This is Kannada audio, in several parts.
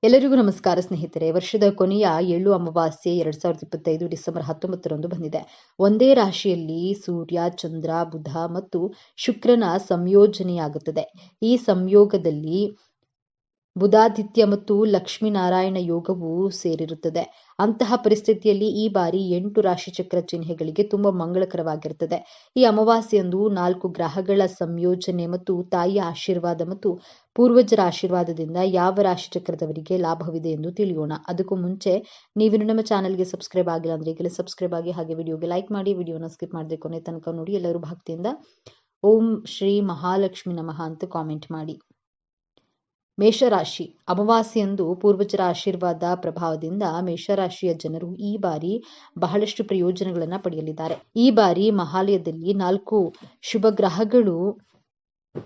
ಎಲ್ಲರಿಗೂ ನಮಸ್ಕಾರ ಸ್ನೇಹಿತರೆ. ವರ್ಷದ ಕೊನೆಯ ಎಳ್ಳು ಅಮಾವಾಸ್ಯೆ 2025 ಡಿಸೆಂಬರ್ 19ರಂದು ಬಂದಿದೆ. ಒಂದೇ ರಾಶಿಯಲ್ಲಿ ಸೂರ್ಯ, ಚಂದ್ರ, ಬುಧ ಮತ್ತು ಶುಕ್ರನ ಸಂಯೋಜನೆಯಾಗುತ್ತದೆ. ಈ ಸಂಯೋಗದಲ್ಲಿ ಬುಧಾದಿತ್ಯ ಮತ್ತು ಲಕ್ಷ್ಮೀನಾರಾಯಣ ಯೋಗವು ಸೇರಿರುತ್ತದೆ. ಅಂತಹ ಪರಿಸ್ಥಿತಿಯಲ್ಲಿ ಈ ಬಾರಿ 8 ರಾಶಿಚಕ್ರ ಚಿಹ್ನೆಗಳಿಗೆ ತುಂಬಾ ಮಂಗಳಕರವಾಗಿರುತ್ತದೆ. ಈ ಅಮಾವಾಸ್ಯೆಯಂದು 4 ಗ್ರಹಗಳ ಸಂಯೋಜನೆ ಮತ್ತು ತಾಯಿಯ ಆಶೀರ್ವಾದ ಮತ್ತು ಪೂರ್ವಜರ ಆಶೀರ್ವಾದದಿಂದ ಯಾವ ರಾಶಿಚಕ್ರದವರಿಗೆ ಲಾಭವಿದೆ ಎಂದು ತಿಳಿಯೋಣ. ಅದಕ್ಕೂ ಮುಂಚೆ ನೀವಿನ್ನು ನಮ್ಮ ಚಾನೆಲ್ಗೆ ಸಬ್ಸ್ಕ್ರೈಬ್ ಆಗಿಲ್ಲ ಅಂದ್ರೆ ಈಗಲೇ ಸಬ್ಸ್ಕ್ರೈಬ್ ಆಗಿ, ಹಾಗೆ ವಿಡಿಯೋಗೆ ಲೈಕ್ ಮಾಡಿ, ವಿಡಿಯೋನ ಸ್ಕಿಪ್ ಮಾಡದೆ ಕೊನೆ ತನಕ ನೋಡಿ. ಎಲ್ಲರೂ ಭಕ್ತಿಯಿಂದ ಓಂ ಶ್ರೀ ಮಹಾಲಕ್ಷ್ಮಿ ನಮಃ ಅಂತ ಕಾಮೆಂಟ್ ಮಾಡಿ. ಮೇಷರಾಶಿ. ಅಮಾವಾಸ್ಯೆಯಂದು ಪೂರ್ವಜರ ಆಶೀರ್ವಾದ ಪ್ರಭಾವದಿಂದ ಮೇಷರಾಶಿಯ ಜನರು ಈ ಬಾರಿ ಬಹಳಷ್ಟು ಪ್ರಯೋಜನಗಳನ್ನು ಪಡೆಯಲಿದ್ದಾರೆ. ಈ ಬಾರಿ ಮಹಾಲಯದಲ್ಲಿ 4 ಶುಭ ಗ್ರಹಗಳು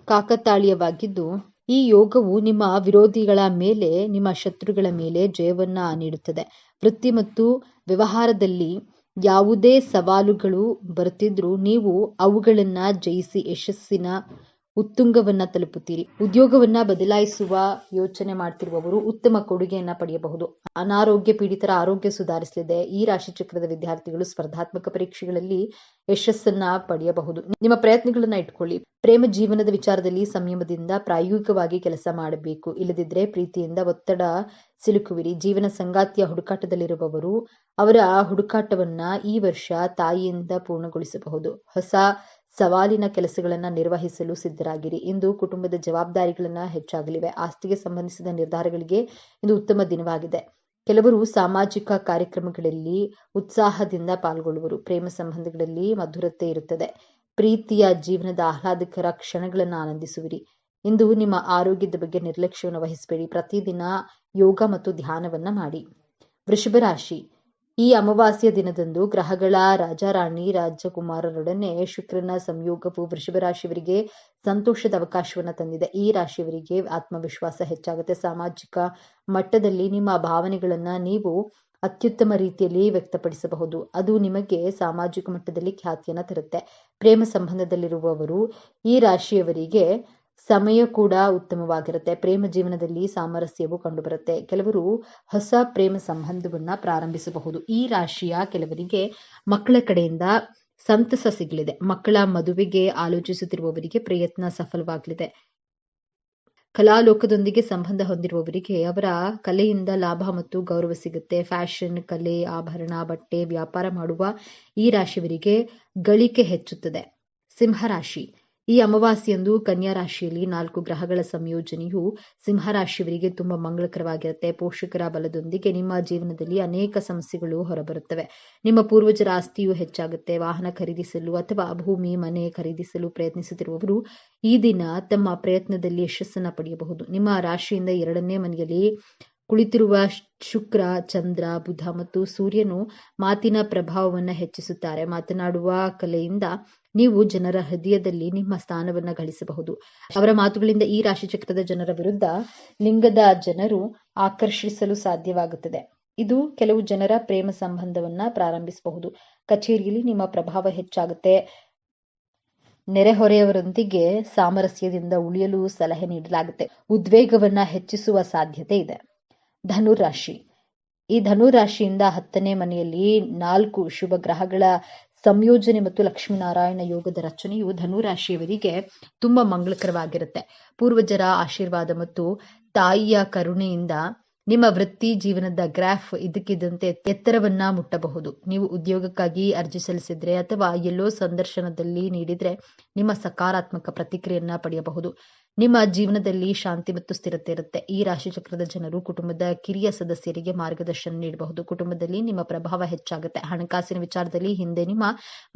ಕಾಕತಾಳೀಯವಾಗಿದ್ದು, ಈ ಯೋಗವು ನಿಮ್ಮ ವಿರೋಧಿಗಳ ಮೇಲೆ, ನಿಮ್ಮ ಶತ್ರುಗಳ ಮೇಲೆ ಜಯವನ್ನ ನೀಡುತ್ತದೆ. ವೃತ್ತಿ ಮತ್ತು ವ್ಯವಹಾರದಲ್ಲಿ ಯಾವುದೇ ಸವಾಲುಗಳು ಬರುತ್ತಿದ್ರೂ ನೀವು ಅವುಗಳನ್ನ ಜಯಿಸಿ ಯಶಸ್ಸಿನ ಉತ್ತುಂಗವನ್ನ ತಲುಪುತ್ತೀರಿ. ಉದ್ಯೋಗವನ್ನ ಬದಲಾಯಿಸುವ ಯೋಚನೆ ಮಾಡ್ತಿರುವವರು ಉತ್ತಮ ಕೊಡುಗೆಯನ್ನ ಪಡೆಯಬಹುದು. ಅನಾರೋಗ್ಯ ಪೀಡಿತರ ಆರೋಗ್ಯ ಸುಧಾರಿಸಲಿದೆ. ಈ ರಾಶಿ ಚಕ್ರದ ವಿದ್ಯಾರ್ಥಿಗಳು ಸ್ಪರ್ಧಾತ್ಮಕ ಪರೀಕ್ಷೆಗಳಲ್ಲಿ ಯಶಸ್ಸನ್ನ ಪಡೆಯಬಹುದು. ನಿಮ್ಮ ಪ್ರಯತ್ನಗಳನ್ನ ಇಟ್ಕೊಳ್ಳಿ. ಪ್ರೇಮ ಜೀವನದ ವಿಚಾರದಲ್ಲಿ ಸಂಯಮದಿಂದ ಪ್ರಾಯೋಗಿಕವಾಗಿ ಕೆಲಸ ಮಾಡಬೇಕು. ಇಲ್ಲದಿದ್ರೆ ಪ್ರೀತಿಯಿಂದ ಒತ್ತಡ ಸಿಲುಕುವಿರಿ. ಜೀವನ ಸಂಗಾತಿಯ ಹುಡುಕಾಟದಲ್ಲಿರುವವರು ಅವರ ಹುಡುಕಾಟವನ್ನ ಈ ವರ್ಷ ತಾಯಿಯಿಂದ ಪೂರ್ಣಗೊಳಿಸಬಹುದು. ಹೊಸ ಸವಾಲಿನ ಕೆಲಸಗಳನ್ನ ನಿರ್ವಹಿಸಲು ಸಿದ್ಧರಾಗಿರಿ. ಇಂದು ಕುಟುಂಬದ ಜವಾಬ್ದಾರಿಗಳನ್ನ ಹೆಚ್ಚಾಗಲಿವೆ. ಆಸ್ತಿಗೆ ಸಂಬಂಧಿಸಿದ ನಿರ್ಧಾರಗಳಿಗೆ ಇಂದು ಉತ್ತಮ ದಿನವಾಗಿದೆ. ಕೆಲವರು ಸಾಮಾಜಿಕ ಕಾರ್ಯಕ್ರಮಗಳಲ್ಲಿ ಉತ್ಸಾಹದಿಂದ ಪಾಲ್ಗೊಳ್ಳುವರು. ಪ್ರೇಮ ಸಂಬಂಧಗಳಲ್ಲಿ ಮಧುರತೆ ಇರುತ್ತದೆ. ಪ್ರೀತಿಯ ಜೀವನದ ಆಹ್ಲಾದಕರ ಕ್ಷಣಗಳನ್ನು ಆನಂದಿಸುವಿರಿ. ಇಂದು ನಿಮ್ಮ ಆರೋಗ್ಯದ ಬಗ್ಗೆ ನಿರ್ಲಕ್ಷ್ಯವನ್ನು ವಹಿಸಬೇಡಿ. ಪ್ರತಿದಿನ ಯೋಗ ಮತ್ತು ಧ್ಯಾನವನ್ನ ಮಾಡಿ. ವೃಷಭ ರಾಶಿ. ಈ ಅಮಾವಾಸ್ಯ ದಿನದಂದು ಗ್ರಹಗಳ ರಾಜಾರಾಣಿ ರಾಜಕುಮಾರರೊಡನೆ ಶುಕ್ರನ ಸಂಯೋಗವು ವೃಷಭ ರಾಶಿಯವರಿಗೆ ಸಂತೋಷದ ಅವಕಾಶವನ್ನ ತಂದಿದೆ. ಈ ರಾಶಿಯವರಿಗೆ ಆತ್ಮವಿಶ್ವಾಸ ಹೆಚ್ಚಾಗುತ್ತೆ. ಸಾಮಾಜಿಕ ಮಟ್ಟದಲ್ಲಿ ನಿಮ್ಮ ಭಾವನೆಗಳನ್ನ ನೀವು ಅತ್ಯುತ್ತಮ ರೀತಿಯಲ್ಲಿ ವ್ಯಕ್ತಪಡಿಸಬಹುದು. ಅದು ನಿಮಗೆ ಸಾಮಾಜಿಕ ಮಟ್ಟದಲ್ಲಿ ಖ್ಯಾತಿಯನ್ನ ತರುತ್ತೆ. ಪ್ರೇಮ ಸಂಬಂಧದಲ್ಲಿರುವವರು ಈ ರಾಶಿಯವರಿಗೆ ಸಮಯ ಕೂಡ ಉತ್ತಮವಾಗಿರುತ್ತೆ. ಪ್ರೇಮ ಜೀವನದಲ್ಲಿ ಸಾಮರಸ್ಯವು ಕಂಡುಬರುತ್ತೆ. ಕೆಲವರು ಹೊಸ ಪ್ರೇಮ ಸಂಬಂಧವನ್ನ ಪ್ರಾರಂಭಿಸಬಹುದು. ಈ ರಾಶಿಯ ಕೆಲವರಿಗೆ ಮಕ್ಕಳ ಕಡೆಯಿಂದ ಸಂತಸ ಸಿಗಲಿದೆ. ಮಕ್ಕಳ ಮದುವೆಗೆ ಆಲೋಚಿಸುತ್ತಿರುವವರಿಗೆ ಪ್ರಯತ್ನ ಸಫಲವಾಗಲಿದೆ. ಕಲಾಲೋಕದೊಂದಿಗೆ ಸಂಬಂಧ ಹೊಂದಿರುವವರಿಗೆ ಅವರ ಕಲೆಯಿಂದ ಲಾಭ ಮತ್ತು ಗೌರವ ಸಿಗುತ್ತೆ. ಫ್ಯಾಷನ್, ಕಲೆ, ಆಭರಣ, ಬಟ್ಟೆ ವ್ಯಾಪಾರ ಮಾಡುವ ಈ ರಾಶಿಯವರಿಗೆ ಗಳಿಕೆ ಹೆಚ್ಚುತ್ತದೆ. ಸಿಂಹರಾಶಿ. ಈ ಅಮಾವಾಸ್ಯೆಯಂದು ಕನ್ಯಾ ರಾಶಿಯಲ್ಲಿ 4 ಗ್ರಹಗಳ ಸಂಯೋಜನೆಯು ಸಿಂಹರಾಶಿಯವರಿಗೆ ತುಂಬಾ ಮಂಗಳಕರವಾಗಿರುತ್ತೆ. ಪೋಷಕರ ಬಲದೊಂದಿಗೆ ನಿಮ್ಮ ಜೀವನದಲ್ಲಿ ಅನೇಕ ಸಮಸ್ಯೆಗಳು ಹೊರಬರುತ್ತವೆ. ನಿಮ್ಮ ಪೂರ್ವಜರ ಆಸ್ತಿಯು ಹೆಚ್ಚಾಗುತ್ತೆ. ವಾಹನ ಖರೀದಿಸಲು ಅಥವಾ ಭೂಮಿ, ಮನೆ ಖರೀದಿಸಲು ಪ್ರಯತ್ನಿಸುತ್ತಿರುವವರು ಈ ದಿನ ತಮ್ಮ ಪ್ರಯತ್ನದಲ್ಲಿ ಯಶಸ್ಸನ್ನ ಪಡೆಯಬಹುದು. ನಿಮ್ಮ ರಾಶಿಯಿಂದ 2ನೇ ಮನೆಯಲ್ಲಿ ಕುಳಿತಿರುವ ಶುಕ್ರ, ಚಂದ್ರ, ಬುಧ ಮತ್ತು ಸೂರ್ಯನು ಮಾತಿನ ಪ್ರಭಾವವನ್ನು ಹೆಚ್ಚಿಸುತ್ತಾರೆ. ಮಾತನಾಡುವ ಕಲೆಯಿಂದ ನೀವು ಜನರ ಹೃದಯದಲ್ಲಿ ನಿಮ್ಮ ಸ್ಥಾನವನ್ನ ಗಳಿಸಬಹುದು. ಅವರ ಮಾತುಗಳಿಂದ ಈ ರಾಶಿಚಕ್ರದ ಜನರ ವಿರುದ್ಧ ಲಿಂಗದ ಜನರು ಆಕರ್ಷಿಸಲು ಸಾಧ್ಯವಾಗುತ್ತದೆ. ಇದು ಕೆಲವು ಜನರ ಪ್ರೇಮ ಸಂಬಂಧವನ್ನ ಪ್ರಾರಂಭಿಸಬಹುದು. ಕಚೇರಿಯಲ್ಲಿ ನಿಮ್ಮ ಪ್ರಭಾವ ಹೆಚ್ಚಾಗುತ್ತೆ. ನೆರೆಹೊರೆಯವರೊಂದಿಗೆ ಸಾಮರಸ್ಯದಿಂದ ಉಳಿಯಲು ಸಲಹೆ ನೀಡಲಾಗುತ್ತೆ. ಉದ್ವೇಗವನ್ನ ಹೆಚ್ಚಿಸುವ ಸಾಧ್ಯತೆ ಇದೆ. ಧನುರಾಶಿ. ಈ ಧನುರಾಶಿಯಿಂದ 10ನೇ ಮನೆಯಲ್ಲಿ 4 ಶುಭ ಗ್ರಹಗಳ ಸಂಯೋಜನೆ ಮತ್ತು ಲಕ್ಷ್ಮೀನಾರಾಯಣ ಯೋಗದ ರಚನೆಯು ಧನುರಾಶಿಯವರಿಗೆ ತುಂಬಾ ಮಂಗಳಕರವಾಗಿರುತ್ತೆ. ಪೂರ್ವಜರ ಆಶೀರ್ವಾದ ಮತ್ತು ತಾಯಿಯ ಕರುಣೆಯಿಂದ ನಿಮ್ಮ ವೃತ್ತಿ ಜೀವನದ ಗ್ರಾಫ್ ಇದ್ದಕ್ಕಿದ್ದಂತೆ ಎತ್ತರವನ್ನ ಮುಟ್ಟಬಹುದು. ನೀವು ಉದ್ಯೋಗಕ್ಕಾಗಿ ಅರ್ಜಿ ಸಲ್ಲಿಸಿದ್ರೆ ಅಥವಾ ಎಲ್ಲೋ ಸಂದರ್ಶನದಲ್ಲಿ ನೀಡಿದ್ರೆ ನಿಮ್ಮ ಸಕಾರಾತ್ಮಕ ಪ್ರತಿಕ್ರಿಯೆಯನ್ನ ಪಡೆಯಬಹುದು. ನಿಮ್ಮ ಜೀವನದಲ್ಲಿ ಶಾಂತಿ ಮತ್ತು ಸ್ಥಿರತೆ ಇರುತ್ತೆ. ಈ ರಾಶಿಚಕ್ರದ ಜನರು ಕುಟುಂಬದ ಕಿರಿಯ ಸದಸ್ಯರಿಗೆ ಮಾರ್ಗದರ್ಶನ ನೀಡಬಹುದು. ಕುಟುಂಬದಲ್ಲಿ ನಿಮ್ಮ ಪ್ರಭಾವ ಹೆಚ್ಚಾಗುತ್ತೆ. ಹಣಕಾಸಿನ ವಿಚಾರದಲ್ಲಿ ಹಿಂದೆ ನಿಮ್ಮ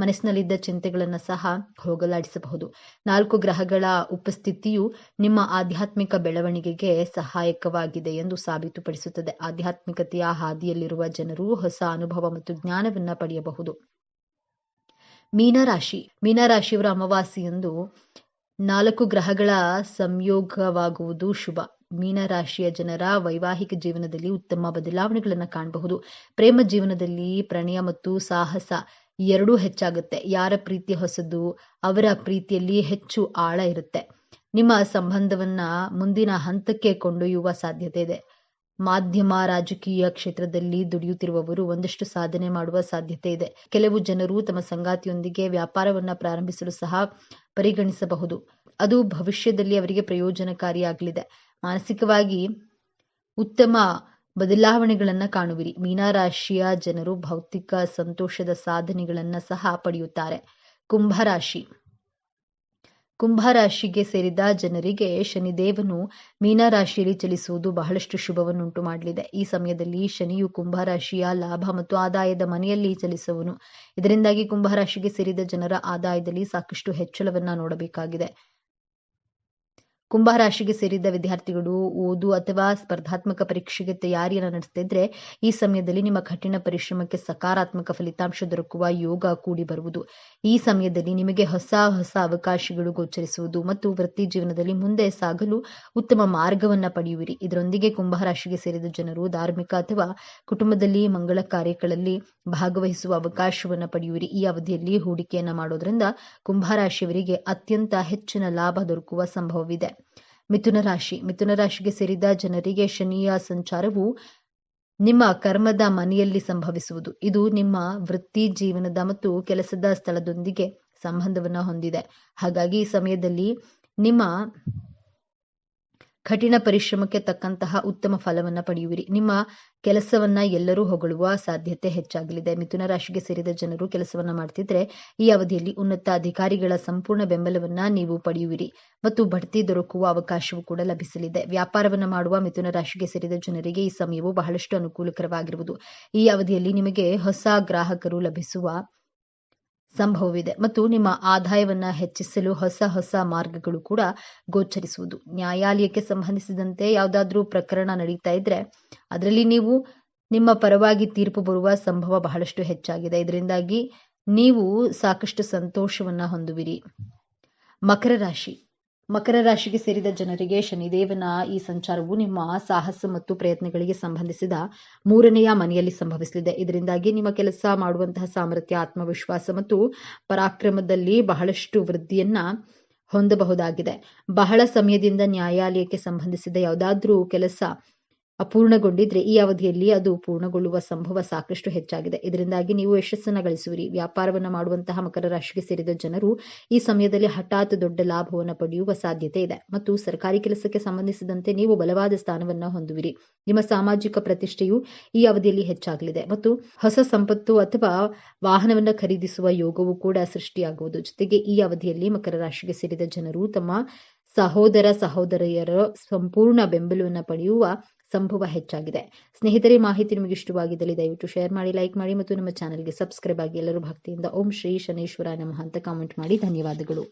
ಮನಸ್ಸಿನಲ್ಲಿದ್ದ ಚಿಂತೆಗಳನ್ನ ಸಹ ಹೋಗಲಾಡಿಸಬಹುದು. 4 ಗ್ರಹಗಳ ಉಪಸ್ಥಿತಿಯು ನಿಮ್ಮ ಆಧ್ಯಾತ್ಮಿಕ ಬೆಳವಣಿಗೆಗೆ ಸಹಾಯಕವಾಗಿದೆ ಎಂದು ಸಾಬೀತುಪಡಿಸುತ್ತದೆ. ಆಧ್ಯಾತ್ಮಿಕತೆಯ ಹಾದಿಯಲ್ಲಿರುವ ಜನರು ಹೊಸ ಅನುಭವ ಮತ್ತು ಜ್ಞಾನವನ್ನ ಪಡೆಯಬಹುದು. ಮೀನರಾಶಿ. ಮೀನರಾಶಿಯವರ ಅಮಾವಾಸ್ಯೆಯಂದು 4 ಗ್ರಹಗಳ ಸಂಯೋಗವಾಗುವುದು ಶುಭ. ಮೀನರಾಶಿಯ ಜನರ ವೈವಾಹಿಕ ಜೀವನದಲ್ಲಿ ಉತ್ತಮ ಬದಲಾವಣೆಗಳನ್ನು ಕಾಣಬಹುದು. ಪ್ರೇಮ ಜೀವನದಲ್ಲಿ ಪ್ರಣಯ ಮತ್ತು ಸಾಹಸ ಎರಡೂ ಹೆಚ್ಚಾಗುತ್ತೆ. ಯಾರ ಪ್ರೀತಿ ಹೊಸದು, ಅವರ ಪ್ರೀತಿಯಲ್ಲಿ ಹೆಚ್ಚು ಆಳ ಇರುತ್ತೆ. ನಿಮ್ಮ ಸಂಬಂಧವನ್ನ ಮುಂದಿನ ಹಂತಕ್ಕೆ ಕೊಂಡೊಯ್ಯುವ ಸಾಧ್ಯತೆ ಇದೆ. ಮಾಧ್ಯಮ ರಾಜಕೀಯ ಕ್ಷೇತ್ರದಲ್ಲಿ ದುಡಿಯುತ್ತಿರುವವರು ಒಂದಷ್ಟು ಸಾಧನೆ ಮಾಡುವ ಸಾಧ್ಯತೆ ಇದೆ. ಕೆಲವು ಜನರು ತಮ್ಮ ಸಂಗಾತಿಯೊಂದಿಗೆ ವ್ಯಾಪಾರವನ್ನ ಪ್ರಾರಂಭಿಸಲು ಸಹ ಪರಿಗಣಿಸಬಹುದು. ಅದು ಭವಿಷ್ಯದಲ್ಲಿ ಅವರಿಗೆ ಪ್ರಯೋಜನಕಾರಿಯಾಗಲಿದೆ. ಮಾನಸಿಕವಾಗಿ ಉತ್ತಮ ಬದಲಾವಣೆಗಳನ್ನ ಕಾಣುವಿರಿ. ಮೀನರಾಶಿಯ ಜನರು ಭೌತಿಕ ಸಂತೋಷದ ಸಾಧನೆಗಳನ್ನ ಸಹ ಪಡೆಯುತ್ತಾರೆ. ಕುಂಭರಾಶಿಗೆ ಸೇರಿದ ಜನರಿಗೆ ಶನಿದೇವನು ಮೀನರಾಶಿಯಲ್ಲಿ ಚಲಿಸುವುದು ಬಹಳಷ್ಟು ಶುಭವನ್ನುಂಟು ಮಾಡಲಿದೆ. ಈ ಸಮಯದಲ್ಲಿ ಶನಿಯು ಕುಂಭರಾಶಿಯ ಲಾಭ ಮತ್ತು ಆದಾಯದ ಮನೆಯಲ್ಲಿ ಚಲಿಸುವನು. ಇದರಿಂದಾಗಿ ಕುಂಭರಾಶಿಗೆ ಸೇರಿದ ಜನರ ಆದಾಯದಲ್ಲಿ ಸಾಕಷ್ಟು ಹೆಚ್ಚಳವನ್ನ ನೋಡಬೇಕಾಗಿದೆ. ಕುಂಭರಾಶಿಗೆ ಸೇರಿದ ವಿದ್ಯಾರ್ಥಿಗಳು ಓದು ಅಥವಾ ಸ್ಪರ್ಧಾತ್ಮಕ ಪರೀಕ್ಷೆಗೆ ತಯಾರಿಯನ್ನು ನಡೆಸುತ್ತಿದ್ರೆ ಈ ಸಮಯದಲ್ಲಿ ನಿಮ್ಮ ಕಠಿಣ ಪರಿಶ್ರಮಕ್ಕೆ ಸಕಾರಾತ್ಮಕ ಫಲಿತಾಂಶ ದೊರಕುವ ಯೋಗ ಕೂಡಿ ಬರುವುದು. ಈ ಸಮಯದಲ್ಲಿ ನಿಮಗೆ ಹೊಸ ಅವಕಾಶಗಳು ಗೋಚರಿಸುವುದು ಮತ್ತು ವೃತ್ತಿ ಜೀವನದಲ್ಲಿ ಮುಂದೆ ಸಾಗಲು ಉತ್ತಮ ಮಾರ್ಗವನ್ನ ಪಡೆಯುವಿರಿ. ಇದರೊಂದಿಗೆ ಕುಂಭರಾಶಿಗೆ ಸೇರಿದ ಜನರು ಧಾರ್ಮಿಕ ಅಥವಾ ಕುಟುಂಬದಲ್ಲಿ ಮಂಗಳ ಕಾರ್ಯಗಳಲ್ಲಿ ಭಾಗವಹಿಸುವ ಅವಕಾಶವನ್ನ ಪಡೆಯುವಿರಿ. ಈ ಅವಧಿಯಲ್ಲಿ ಹೂಡಿಕೆಯನ್ನ ಮಾಡೋದ್ರಿಂದ ಕುಂಭರಾಶಿಯವರಿಗೆ ಅತ್ಯಂತ ಹೆಚ್ಚಿನ ಲಾಭ ದೊರಕುವ ಸಂಭವವಿದೆ. ಮಿಥುನ ರಾಶಿಗೆ ಸೇರಿದ ಜನರಿಗೆ ಶನಿಯ ಸಂಚಾರವು ನಿಮ್ಮ ಕರ್ಮದ ಮನೆಯಲ್ಲಿ ಸಂಭವಿಸುವುದು. ಇದು ನಿಮ್ಮ ವೃತ್ತಿ ಜೀವನದ ಮತ್ತು ಕೆಲಸದ ಸ್ಥಳದೊಂದಿಗೆ ಸಂಬಂಧವನ್ನ ಹೊಂದಿದೆ. ಹಾಗಾಗಿ ಈ ಸಮಯದಲ್ಲಿ ನಿಮ್ಮ ಕಠಿಣ ಪರಿಶ್ರಮಕ್ಕೆ ತಕ್ಕಂತಹ ಉತ್ತಮ ಫಲವನ್ನ ಪಡೆಯುವಿರಿ. ನಿಮ್ಮ ಕೆಲಸವನ್ನ ಎಲ್ಲರೂ ಹೊಗಳುವ ಸಾಧ್ಯತೆ ಹೆಚ್ಚಾಗಲಿದೆ. ಮಿಥುನ ರಾಶಿಗೆ ಸೇರಿದ ಜನರು ಕೆಲಸವನ್ನ ಮಾಡ್ತಿದ್ರೆ ಈ ಅವಧಿಯಲ್ಲಿ ಉನ್ನತ ಅಧಿಕಾರಿಗಳ ಸಂಪೂರ್ಣ ಬೆಂಬಲವನ್ನ ನೀವು ಪಡೆಯುವಿರಿ ಮತ್ತು ಬಡ್ತಿ ದೊರಕುವ ಅವಕಾಶವೂ ಕೂಡ ಲಭಿಸಲಿದೆ. ವ್ಯಾಪಾರವನ್ನ ಮಾಡುವ ಮಿಥುನ ರಾಶಿಗೆ ಸೇರಿದ ಜನರಿಗೆ ಈ ಸಮಯವು ಬಹಳಷ್ಟು ಅನುಕೂಲಕರವಾಗಿರುವುದು. ಈ ಅವಧಿಯಲ್ಲಿ ನಿಮಗೆ ಹೊಸ ಗ್ರಾಹಕರು ಲಭಿಸುವ ಸಂಭವವಿದೆ ಮತ್ತು ನಿಮ್ಮ ಆದಾಯವನ್ನ ಹೆಚ್ಚಿಸಲು ಹೊಸ ಮಾರ್ಗಗಳು ಕೂಡ ಗೋಚರಿಸುವುದು. ನ್ಯಾಯಾಲಯಕ್ಕೆ ಸಂಬಂಧಿಸಿದಂತೆ ಯಾವುದಾದ್ರೂ ಪ್ರಕರಣ ನಡೀತಾ ಇದ್ರೆ ಅದರಲ್ಲಿ ನಿಮ್ಮ ಪರವಾಗಿ ತೀರ್ಪು ಬರುವ ಸಂಭವ ಬಹಳಷ್ಟು ಹೆಚ್ಚಾಗಿದೆ. ಇದರಿಂದಾಗಿ ನೀವು ಸಾಕಷ್ಟು ಸಂತೋಷವನ್ನ ಹೊಂದುವಿರಿ. ಮಕರ ರಾಶಿಗೆ ಸೇರಿದ ಜನರಿಗೆ ಶನಿದೇವನ ಈ ಸಂಚಾರವು ನಿಮ್ಮ ಸಾಹಸ ಮತ್ತು ಪ್ರಯತ್ನಗಳಿಗೆ ಸಂಬಂಧಿಸಿದ 3ನೆಯ ಮನೆಯಲ್ಲಿ ಸಂಭವಿಸಲಿದೆ. ಇದರಿಂದಾಗಿ ನಿಮ್ಮ ಕೆಲಸ ಮಾಡುವಂತಹ ಸಾಮರ್ಥ್ಯ, ಆತ್ಮವಿಶ್ವಾಸ ಮತ್ತು ಪರಾಕ್ರಮದಲ್ಲಿ ಬಹಳಷ್ಟು ವೃದ್ಧಿಯನ್ನ ಹೊಂದಬಹುದಾಗಿದೆ. ಬಹಳ ಸಮಯದಿಂದ ನ್ಯಾಯಾಲಯಕ್ಕೆ ಸಂಬಂಧಿಸಿದ ಯಾವುದಾದ್ರೂ ಕೆಲಸ ಅಪೂರ್ಣಗೊಂಡಿದ್ರೆ ಈ ಅವಧಿಯಲ್ಲಿ ಅದು ಪೂರ್ಣಗೊಳ್ಳುವ ಸಂಭವ ಸಾಕಷ್ಟು ಹೆಚ್ಚಾಗಿದೆ. ಇದರಿಂದಾಗಿ ನೀವು ಯಶಸ್ಸನ್ನ ಗಳಿಸುವಿರಿ. ವ್ಯಾಪಾರವನ್ನ ಮಾಡುವಂತಹ ಮಕರ ರಾಶಿಗೆ ಸೇರಿದ ಜನರು ಈ ಸಮಯದಲ್ಲಿ ಹಠಾತ್ ದೊಡ್ಡ ಲಾಭವನ್ನು ಪಡೆಯುವ ಸಾಧ್ಯತೆ ಇದೆ ಮತ್ತು ಸರ್ಕಾರಿ ಕೆಲಸಕ್ಕೆ ಸಂಬಂಧಿಸಿದಂತೆ ನೀವು ಬಲವಾದ ಸ್ಥಾನವನ್ನ ಹೊಂದುವಿರಿ. ನಿಮ್ಮ ಸಾಮಾಜಿಕ ಪ್ರತಿಷ್ಠೆಯು ಈ ಅವಧಿಯಲ್ಲಿ ಹೆಚ್ಚಾಗಲಿದೆ ಮತ್ತು ಹೊಸ ಸಂಪತ್ತು ಅಥವಾ ವಾಹನವನ್ನ ಖರೀದಿಸುವ ಯೋಗವೂ ಕೂಡ ಸೃಷ್ಟಿಯಾಗುವುದು. ಜೊತೆಗೆ ಈ ಅವಧಿಯಲ್ಲಿ ಮಕರ ರಾಶಿಗೆ ಸೇರಿದ ಜನರು ತಮ್ಮ ಸಹೋದರಿಯರ ಸಂಪೂರ್ಣ ಬೆಂಬಲವನ್ನು ಪಡೆಯುವ ಸಂಭವ ಹೆಚ್ಚಾಗಿದೆ. ಸ್ನೇಹಿತರೆ, ಮಾಹಿತಿ ನಿಮಗೆ ಇಷ್ಟವಾಗಿದ್ದಲ್ಲಿ ದಯವಿಟ್ಟು ಶೇರ್ ಮಾಡಿ, ಲೈಕ್ ಮಾಡಿ ಮತ್ತು ನಮ್ಮ ಚಾನೆಲ್ಗೆ ಸಬ್ಸ್ಕ್ರೈಬ್ ಆಗಿ. ಎಲ್ಲರೂ ಭಕ್ತಿಯಿಂದ ಓಂ ಶ್ರೀ ಶನೇಶ್ವರಾಯ ನಮಃ ಅಂತ ಕಾಮೆಂಟ್ ಮಾಡಿ. ಧನ್ಯವಾದಗಳು.